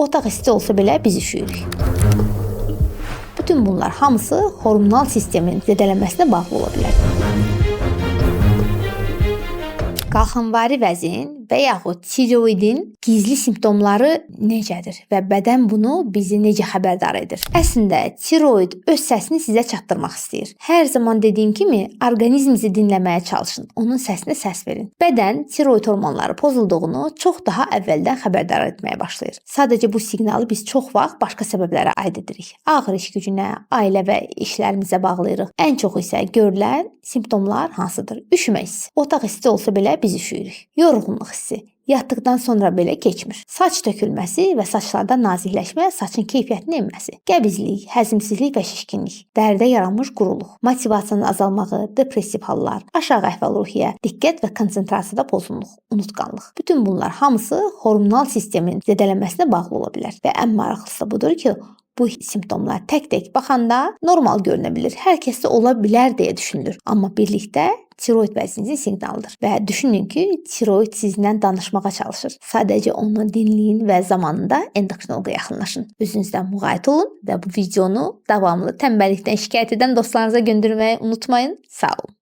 Otaq isti olsa belə biz üşüyürük. Bütün bunlar hamısı hormonal sistemin zədələnməsinə bağlı ola bilər. Qalxanvari vəzin və yaxud tiroidin gizli simptomları necədir və bədən bunu bizi necə xəbərdar edir? Əslində tiroid öz səsini sizə çatdırmaq istəyir. Hər zaman dediyim kimi orqanizminizi dinləməyə çalışın. Onun səsinə səs verin. Bədən tiroid hormonları pozulduğunu çox daha əvvəldən xəbərdar etməyə başlayır. Sadəcə bu siqnalı biz çox vaxt başqa səbəblərə aid edirik. Ağır iş gücünə, ailə və işlərimizə bağlayırıq. Ən çox isə görülən simptomlar hansıdır? Üşümə hissi. Otaq isti olsa belə biz üşüyürük. Yorğunluq hissi. Yatdıqdan sonra belə keçmir. Saç tökülməsi və saçlarda nazikləşmə, saçın keyfiyyətinin enməsi, qəbizlik, həzmsizlik və şişkinlik, dəridə yaranmış quruluq, motivasiyanın azalmağı, depressiv hallar, aşağı əhval-ruhiyyə, diqqət və konsentrasiyada pozğunluq, unutqanlıq. Bütün bunlar hamısı hormonal sistemin zədələnməsinə bağlı ola bilər və ən maraqlısı budur ki, bu simptomlar tək-tək baxanda normal görünə bilir. Hər kəsdə ola bilər deyə düşünülür. Amma birlikdə tiroid vəzinizin siqnalıdır. Və düşünün ki, tiroid sizinlə danışmağa çalışır. Sadəcə onu dinləyin və zamanında endokrinoloqa yaxınlaşın. Özünüzdən müğayət olun və bu videonu davamlı tənbəllikdən şikayət edən dostlarınıza göndərməyi unutmayın. Sağ olun.